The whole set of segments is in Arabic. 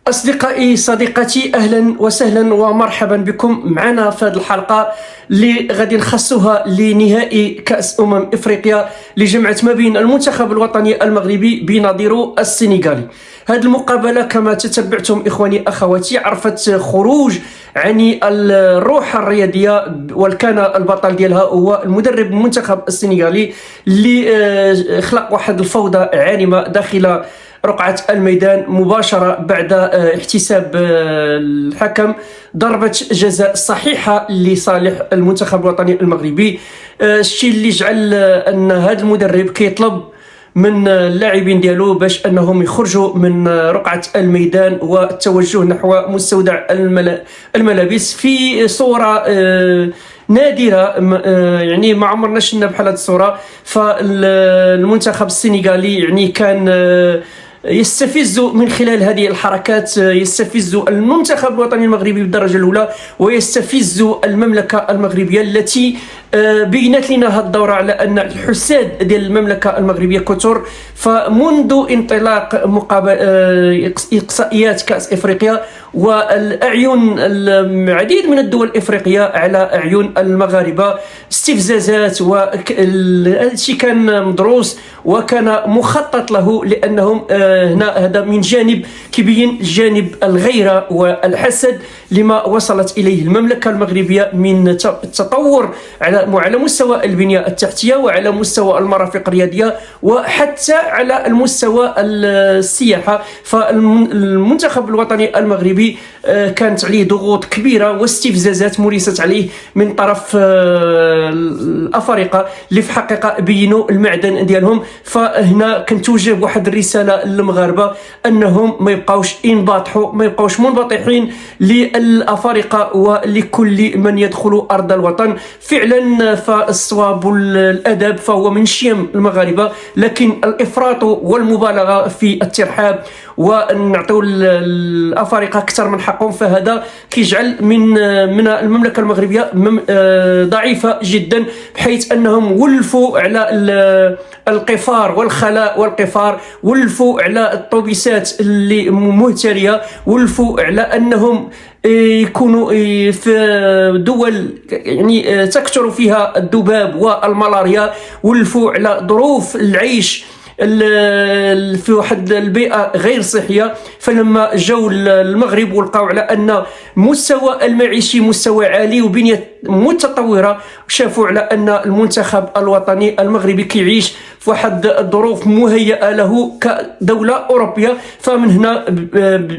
أصدقائي صديقاتي، أهلا وسهلا ومرحبا بكم معنا في هذه الحلقة اللي غادي نخصوها لنهائي كأس إفريقيا اللي جمعت ما بين المنتخب الوطني المغربي بنظيره السنغالي. هذه المقابلة كما تتبعتم إخواني أخواتي عرفت خروج عن الروح الرياضية، وكان البطل ديالها هو المدرب المنتخب السنغالي اللي خلق واحد الفوضى عارمة داخل رقعة الميدان مباشرة بعد احتساب الحكم ضربة جزاء صحيحة لصالح المنتخب الوطني المغربي. الشيء اللي جعل أن هذا المدرب كيطلب من اللاعبين ديالو باش أنهم يخرجوا من رقعة الميدان والتوجه نحو مستودع الملابس في صورة نادرة، يعني ما عمرنا شفنا بحال هذه الصورة. فالمنتخب السنغالي يعني كان يستفز من خلال هذه الحركات، يستفز المنتخب الوطني المغربي بالدرجة الأولى، ويستفز المملكة المغربية التي بينت لنا هذه الدورة على أن الحساد ديال المملكة المغربية كثر. فمنذ انطلاق إقصائيات كأس إفريقيا والأعين العديد من الدول الإفريقية على أعين المغاربة استفزازات، وهذا الشيء كان مدروس وكان مخطط له، لأنهم هنا هذا من جانب كيبين جانب الغيرة والحسد لما وصلت إليه المملكة المغربية من التطور على مستوى البنية التحتية وعلى مستوى المرافق الرياضية وحتى على المستوى السياحة. فالمنتخب الوطني المغربي كانت عليه ضغوط كبيرة واستفزازات مورست عليه من طرف الأفارقة اللي في حقيقة بينوا المعدن ديالهم. فهنا كنتوجه واحد الرسالة للمغاربة أنهم ما يبقاوش ينباطحوا، ما يبقاوش منبطحين للأفارقة ولكل من يدخل أرض الوطن. فعلا فالصواب والأدب فهو من شيم المغاربة، لكن الإفراط والمبالغة في الترحاب ونعطيو الأفارقة أكثر من حقهم، فهذا كيجعل من المملكة المغربية ضعيفة جدا، بحيث أنهم ولفوا على القفار والخلاء والقفار، ولفوا على الطوبيسات اللي مهترية، ولفوا على أنهم يكونوا في دول يعني تكثر فيها الذباب والملاريا، ولفوا على ظروف العيش في واحد البيئة غير صحية. فلما جاوا المغرب ولقاو على أن مستوى المعيشي مستوى عالي وبنية متطورة، شافوا على أن المنتخب الوطني المغربي كيعيش في واحد الظروف مهيئة له كدولة أوروبية. فمن هنا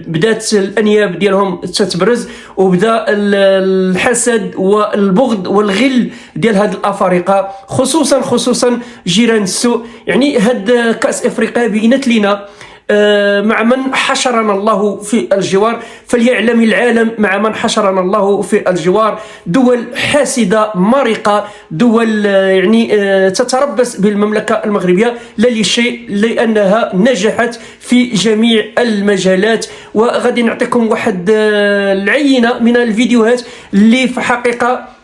بدات الأنياب ديالهم تتبرز، وبدا الحسد والبغض والغل ديال هاد الأفارقة، خصوصا جيران السوء. يعني هاد كأس إفريقيا بينت لنا مع من حشرنا الله في الجوار، فليعلم العالم مع من حشرنا الله في الجوار. دول حاسدة مرقة، دول يعني تتربص بالمملكة المغربية لا لشيء، لأنها نجحت في جميع المجالات. وغادي نعطيكم واحد العينة من الفيديوهات اللي في حقيقة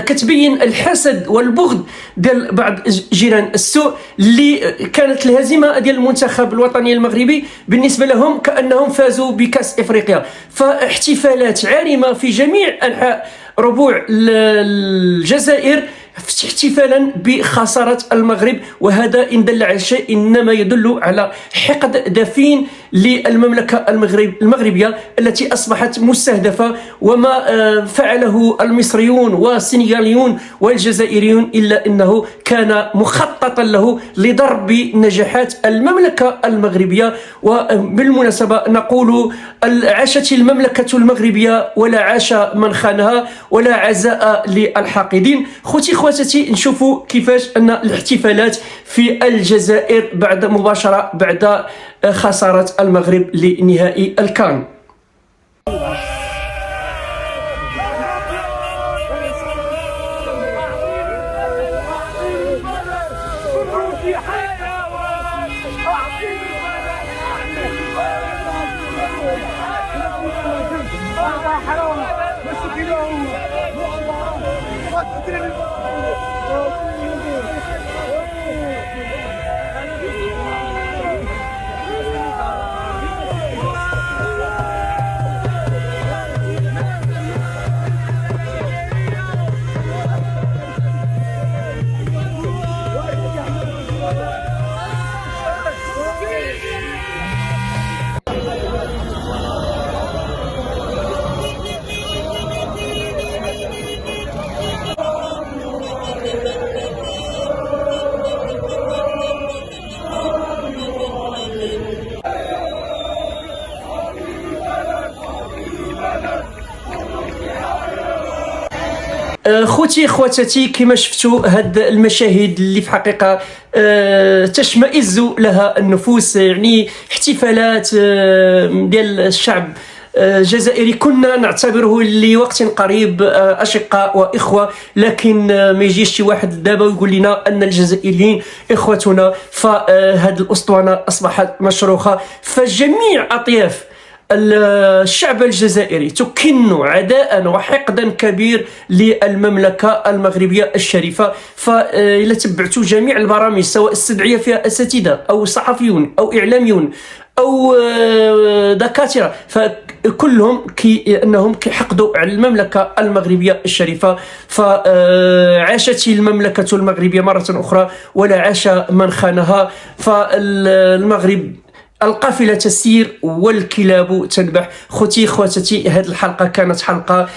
كتبين الحسد والبغض ديال بعض جيران السوء اللي كانت الهزيمه ديال المنتخب الوطني المغربي بالنسبه لهم كانهم فازوا بكاس افريقيا. فاحتفالات عارمه في جميع انحاء ربوع الجزائر احتفالا بخسارة المغرب، وهذا إن دل على شيء إنما يدل على حقد دفين للمملكة المغربية التي أصبحت مستهدفة. وما فعله المصريون والسنغاليون والجزائريون إلا أنه كان مخططا له لضرب نجاحات المملكة المغربية. وبالمناسبة نقول عاشت المملكة المغربية ولا عاش من خانها ولا عزاء للحاقدين. خواتاتي نشوفوا كيفاش أن الاحتفالات في الجزائر مباشرة بعد خسارة المغرب لنهائي الكان. خوتي خواتاتي كما شفتوا هاد المشاهد اللي في حقيقة تشمئز لها النفوس، يعني احتفالات ديال الشعب الجزائري كنا نعتبره لوقت قريب أشقاء وإخوة، لكن ما يجيش شي واحد دابا ويقول لنا أن الجزائريين إخوتنا، فهذه الأسطوانة أصبحت مشروخة. فجميع أطياف الشعب الجزائري تكن عداء وحقدا كبير للمملكة المغربية الشريفة. فإلا تبعتوا جميع البرامج سواء استدعية فيها أساتذة أو صحفيون أو إعلاميون أو دكاترة، فكلهم أنهم كيحقدوا على المملكة المغربية الشريفة. فعاشت المملكة المغربية مرة أخرى ولا عاش من خانها. فالمغرب القافلة تسير والكلاب تنبح. خوتي خواتاتي، هذه الحلقة كانت حلقة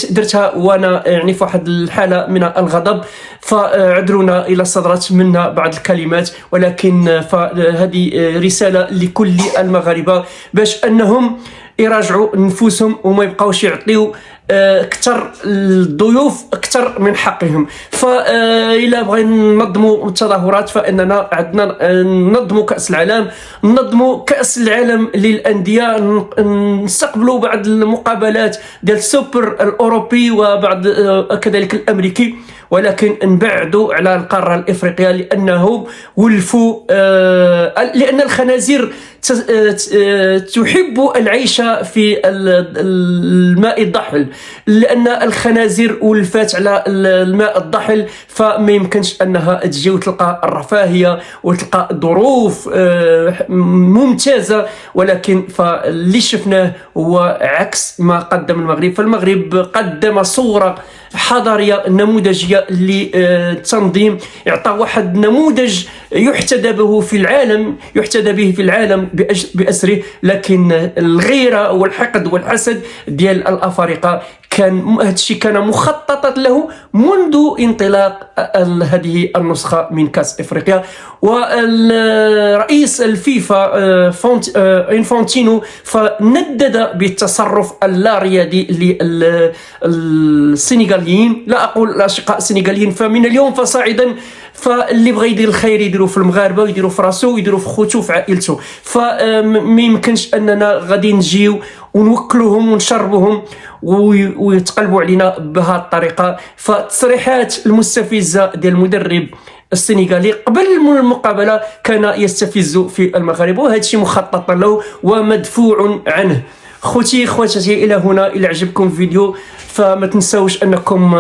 درتها وانا يعني في واحد الحالة من الغضب، فعذرونا إلى صدرت منا بعض الكلمات، ولكن فهذه رسالة لكل المغاربة باش أنهم يراجعوا نفوسهم وما يبقاوش يعطيو اكثر الضيوف اكثر من حقهم. فإلا بغينا ننظموا التظاهرات فاننا عندنا ننظموا كاس العالم، ننظموا كاس العالم للانديه، نستقبلوا بعض المقابلات ديال السوبر الاوروبي وبعض كذلك الامريكي، ولكن نبعدوا على القاره الافريقيه لانهم ولفوا لان الخنازير تحب العيش في الماء الضحل، لأن الخنازير ولفات على الماء الضحل، فما يمكنش أنها تجي وتلقى الرفاهية وتلقى ظروف ممتازة. ولكن فاللي شفناه هو عكس ما قدم المغرب. فالمغرب قدم صورة حضارية نموذجية للتنظيم، يعطى واحد نموذج يحتذى به في العالم، يحتذى به في العالم بأسره. لكن الغيرة والحقد والحسد ديال الأفارقة كان هذا الشيء كان مخططا له منذ انطلاق هذه النسخة من كأس إفريقيا. والرئيس الفيفا إنفانتينو فندد بالتصرف اللا رياضي للسنغاليين، لا أقول الأشقاء السنغاليين، فمن اليوم فصاعدا فاللي بغى يدير الخير يديروا في المغاربه ويديروا في راسو ويديروا في خوتو وفي عائلته. فما يمكنش اننا غادي نجيو ونوكلوهم ونشربوهم ويتقلبوا علينا بهذه الطريقه. فالتصريحات المستفزه ديال المدرب السنغالي قبل المقابله كان يستفز في المغاربه، وهذا الشيء مخطط له ومدفوع عنه. خوتي خواتاتي، الى هنا الى عجبكم الفيديو فما تنسوش انكم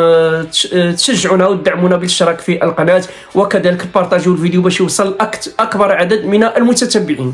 تشجعونا وتدعمونا بالاشتراك في القناه، وكذلك بارطاجيو الفيديو باش يوصل اكبر عدد من المتتبعين.